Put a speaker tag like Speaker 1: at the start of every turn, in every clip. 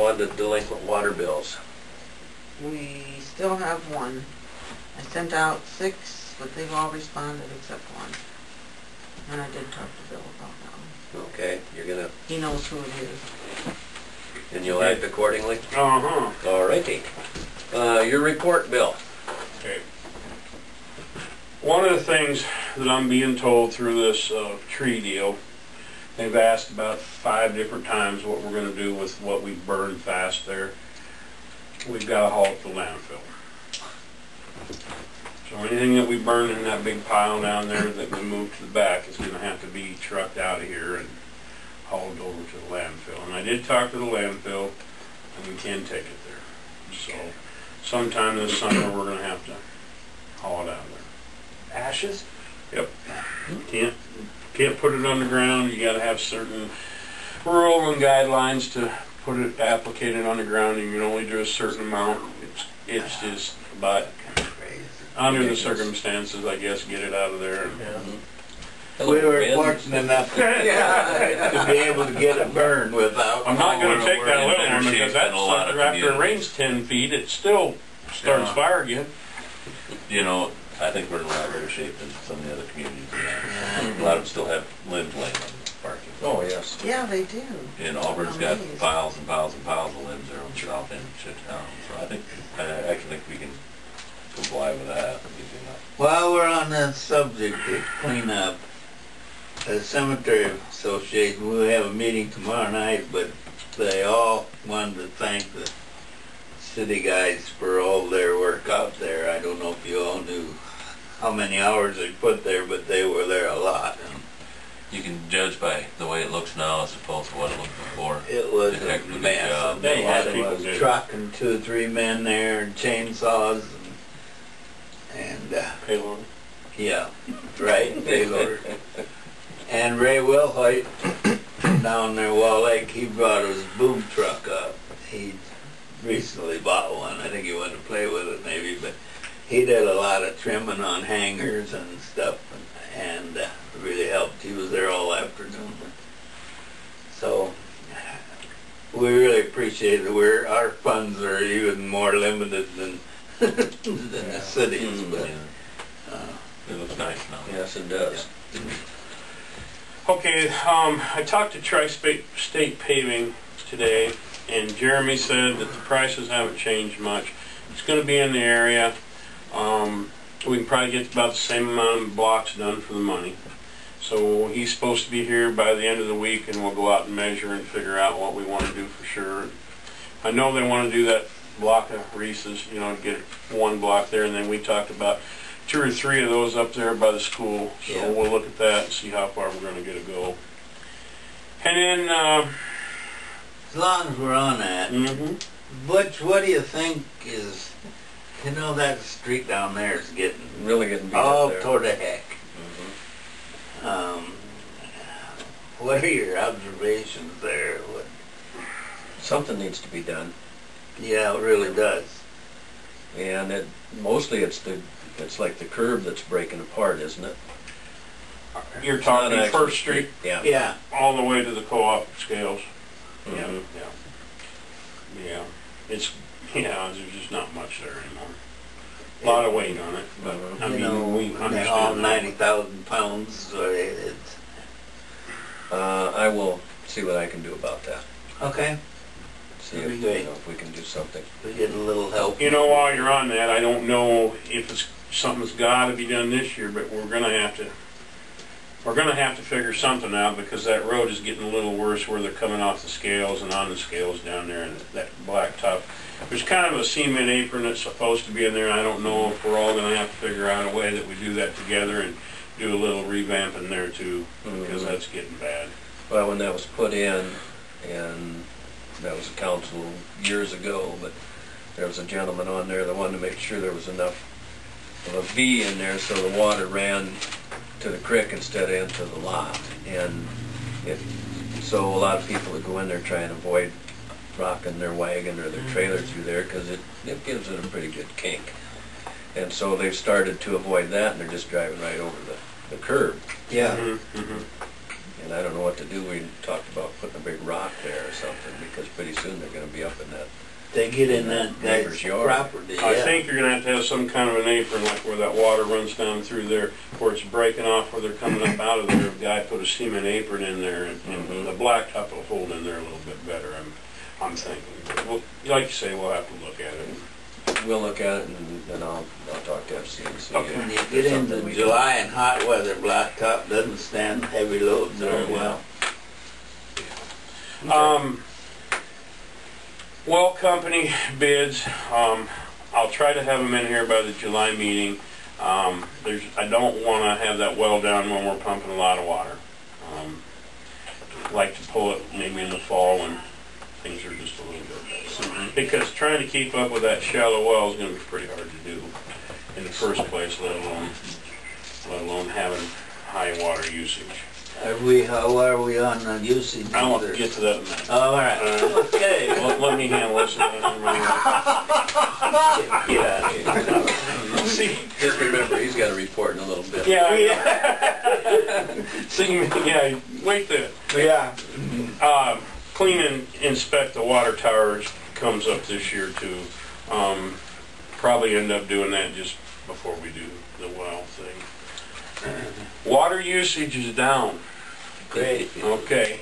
Speaker 1: go on to delinquent water bills.
Speaker 2: We still have one. I sent out 6, but they've all responded except one. And I did talk to Bill about that one.
Speaker 1: Okay, you're gonna...
Speaker 2: He knows who it is.
Speaker 1: And you'll act accordingly?
Speaker 3: Uh-huh.
Speaker 1: Alrighty. Your report, Bill.
Speaker 3: Okay. One of the things that I'm being told through this tree deal, they've asked about 5 different times what we're going to do with what we burned fast there. We've got to haul it to the landfill. So anything that we burn in that big pile down there that we move to the back is going to have to be trucked out of here and hauled over to the landfill. And I did talk to the landfill, and we can take it there. So sometime this summer we're going to have to haul it out of there.
Speaker 1: Ashes?
Speaker 3: Yep. Can't put it underground. You got to have certain rules and guidelines to put it applicated underground, and you can only do a certain amount. It's just, but under the circumstances, I guess, get it out of there.
Speaker 4: Yeah. We were fortunate enough to be able to get it burned without.
Speaker 3: I'm not going to take that little one because that's after it rains 10 feet, it still starts fire again.
Speaker 5: You know, I think we're in a lot better shape than some of the other communities. A lot of them still have limbs laying on the parking.
Speaker 1: Oh, yes.
Speaker 2: Yeah, they do.
Speaker 5: And Auburn's got piles and piles and piles of limbs there on the south end of Shittown. So I actually think we can comply with that.
Speaker 4: While we're on that subject of cleanup, the Cemetery Association, we'll have a meeting tomorrow night, but they all wanted to thank the city guys for all their work out there. I don't know if you all knew how many hours they put there, but they were there a lot.
Speaker 5: You can judge by the way it looks now as opposed to what it looked before.
Speaker 4: It was a mess. They had a truck and 2 or 3 men there and chainsaws and
Speaker 3: Payload.
Speaker 4: yeah, right, payloader. And Ray Wilhoit down there, Wall Lake, he brought his boom truck up. He recently bought one. I think he wanted to play with it maybe, but he did a lot of trimming on hangers and stuff, and really helped. He was there all afternoon. So we really appreciate it. Our funds are even more limited than the cities, but
Speaker 5: it looks nice now.
Speaker 1: Yes, it does.
Speaker 3: Yeah. Okay, I talked to Tri-State Paving today, and Jeremy said that the prices haven't changed much. It's going to be in the area. We can probably get about the same amount of blocks done for the money. So he's supposed to be here by the end of the week, and we'll go out and measure and figure out what we want to do for sure. I know they want to do that block of Reese's, you know, get 1 block there, and then we talked about 2 or 3 of those up there by the school. So we'll look at that and see how far we're going to get to go. And then
Speaker 4: as long as we're on that, Butch, what do you think is, you know, that street down there is getting
Speaker 1: Really getting beat
Speaker 4: all
Speaker 1: up there.
Speaker 4: toward the heck. What are your observations there?
Speaker 1: Something needs to be done.
Speaker 4: Yeah, it really does.
Speaker 1: And mostly it's like the curb that's breaking apart, isn't it?
Speaker 3: you're talking First Street,
Speaker 4: Yeah.
Speaker 3: all the way to the co-op scales.
Speaker 1: Mm-hmm.
Speaker 3: Yeah. It's there's just not much there anymore. A lot of weight on it, but I mean, we
Speaker 4: when they haul
Speaker 3: understand
Speaker 4: 90,000 pounds, so it's
Speaker 1: I will see what I can do about that.
Speaker 4: okay.
Speaker 1: See if we can do something.
Speaker 4: We get a little help.
Speaker 3: You know, while you're on that, I don't know if it's something's got to be done this year, but we're gonna have to figure something out, because that road is getting a little worse where they're coming off the scales and on the scales down there, and that blacktop. There's kind of a cement apron that's supposed to be in there. I don't know if we're all going to have to figure out a way that we do that together and do a little revamping there too, because that's getting bad.
Speaker 1: Well, when that was put in, and that was a council years ago, but there was a gentleman on there that wanted to make sure there was enough of a V in there so the water ran to the creek instead of into the lot. And so a lot of people would go in there try and avoid rocking their wagon or their trailer through there, because it gives it a pretty good kink. And so they've started to avoid that, and they're just driving right over the curb.
Speaker 4: Yeah.
Speaker 1: And I don't know what to do. We talked about putting a big rock there or something, because pretty soon they're gonna be up in that.
Speaker 4: They get in that
Speaker 1: Neighbor's
Speaker 4: guy's
Speaker 1: yard.
Speaker 4: property,
Speaker 3: I
Speaker 4: yeah.
Speaker 3: think you're gonna have to have some kind of an apron, like where that water runs down through there, where it's breaking off, where they're coming up out of there. A guy put a cement apron in there, and the blacktop will hold in there a little bit better, I'm thinking. But we'll, like you say, we'll have to look at it.
Speaker 1: We'll look at it, and then I'll talk to FC and see.
Speaker 3: Okay.
Speaker 4: When you
Speaker 1: if
Speaker 4: get
Speaker 1: there's
Speaker 4: into
Speaker 1: something we
Speaker 4: July and hot weather, blacktop doesn't stand heavy loads very well.
Speaker 3: Well company bids, I'll try to have them in here by the July meeting. I don't want to have that well down when we're pumping a lot of water. Like to pull it maybe in the fall when things are just a little bit. Because trying to keep up with that shallow well is going to be pretty hard to do in the first place, let alone having high water usage.
Speaker 4: How are we on the usage?
Speaker 3: I want to get to that in a minute.
Speaker 4: Oh, all right. Okay.
Speaker 3: Well, let me handle this.
Speaker 4: Get out of here.
Speaker 3: See,
Speaker 1: Just remember, he's got to report in a little bit.
Speaker 3: yeah. See, yeah. Wait there.
Speaker 4: Yeah.
Speaker 3: Clean and inspect the water towers comes up this year too. Probably end up doing that just before we do the well thing. Water usage is down.
Speaker 4: Great.
Speaker 3: Okay.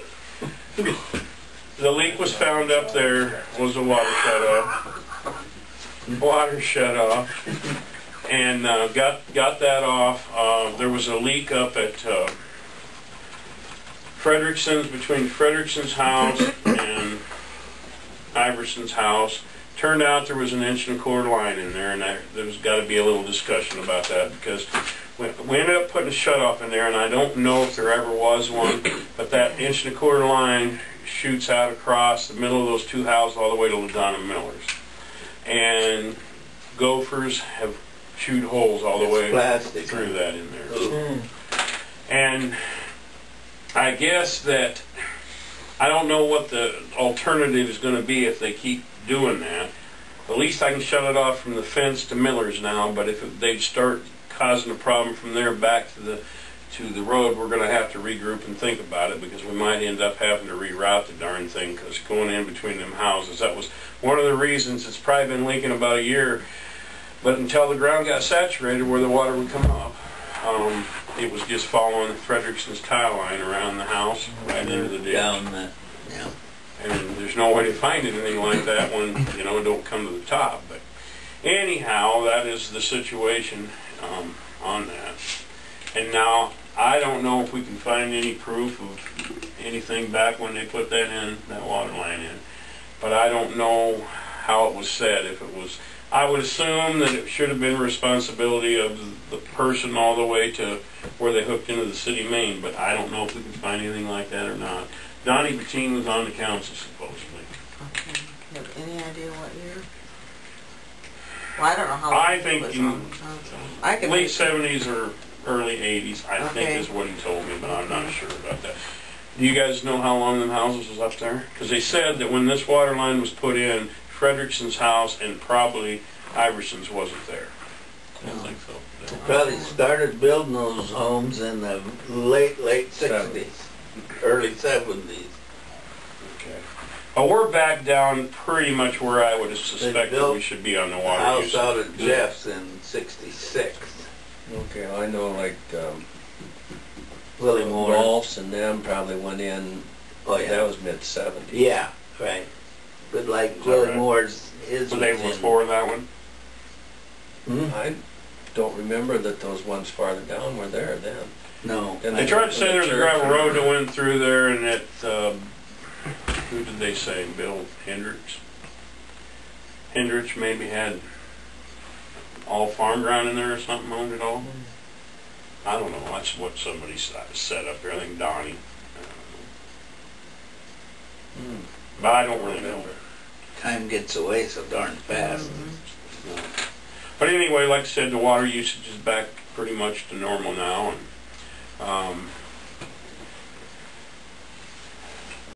Speaker 3: The leak was found up there, was a water shut off. Water shut off. And got that off. There was a leak up at Frederickson's, between Frederickson's house and Iverson's house. Turned out there was an 1.25 inch line in there, and there's got to be a little discussion about that, because we ended up putting a shutoff in there, and I don't know if there ever was one, but that 1.25 inch line shoots out across the middle of those two houses all the way to LaDonna Miller's. And gophers have chewed holes all the way through that in there.
Speaker 4: Ooh.
Speaker 3: And I guess that I don't know what the alternative is going to be if they keep doing that. At least I can shut it off from the fence to Miller's now, but if they start causing a problem from there back to the road, we're going to have to regroup and think about it, because we might end up having to reroute the darn thing, because going in between them houses, that was one of the reasons it's probably been leaking about a year. But until the ground got saturated where the water would come up, it was just following Frederickson's tile line around the house right into the ditch.
Speaker 4: Down that, yeah.
Speaker 3: And there's no way to find anything like that when, you know, it don't come to the top. But anyhow, that is the situation on that. And now, I don't know if we can find any proof of anything back when they put that in, that water line in. But I don't know how it was said. If it was, I would assume that it should have been responsibility of the person all the way to where they hooked into the city main. But I don't know if we can find anything like that or not. Donnie Bettine was on the council, supposedly.
Speaker 2: Okay. You have any idea what year? Well, I don't know how long
Speaker 3: I
Speaker 2: he
Speaker 3: think
Speaker 2: was
Speaker 3: in
Speaker 2: on the council. I can
Speaker 3: late 70s or early 80s, I think
Speaker 2: Okay.
Speaker 3: is what he told me, but I'm not sure about that. Do you guys know how long them houses was up there? Because they said that when this water line was put in, Frederickson's house and probably Iverson's wasn't there. I don't think so.
Speaker 4: Probably started building those homes in the late 60s, early 70s.
Speaker 3: Okay. Well, we're back down pretty much where I would have suspected
Speaker 4: built
Speaker 3: we should be on the
Speaker 4: The
Speaker 3: water
Speaker 4: house
Speaker 3: usage.
Speaker 4: out at Jeff's in 66.
Speaker 1: Okay, I know, like,
Speaker 4: Willie Moore.
Speaker 1: Rolfs and them probably went in,
Speaker 4: Oh, yeah.
Speaker 1: that was mid-70s.
Speaker 4: Yeah, right. But like
Speaker 3: that
Speaker 4: Willie
Speaker 3: right?
Speaker 4: Moore's, his
Speaker 3: So they
Speaker 4: was
Speaker 3: were
Speaker 4: in-
Speaker 3: for that one?
Speaker 1: I don't remember that those ones farther down were there then.
Speaker 4: No.
Speaker 1: Then
Speaker 3: They tried to say there was a
Speaker 1: church
Speaker 3: gravel
Speaker 1: and-
Speaker 3: road that went through there, and it, who did they say? Bill Hendricks? Hendricks maybe had all farm ground in there or something, owned it all? I don't know, that's what somebody said up there, I think Donnie. But I don't really know.
Speaker 4: Time gets away so darn fast.
Speaker 3: No. But anyway, like I said, the water usage is back pretty much to normal now, and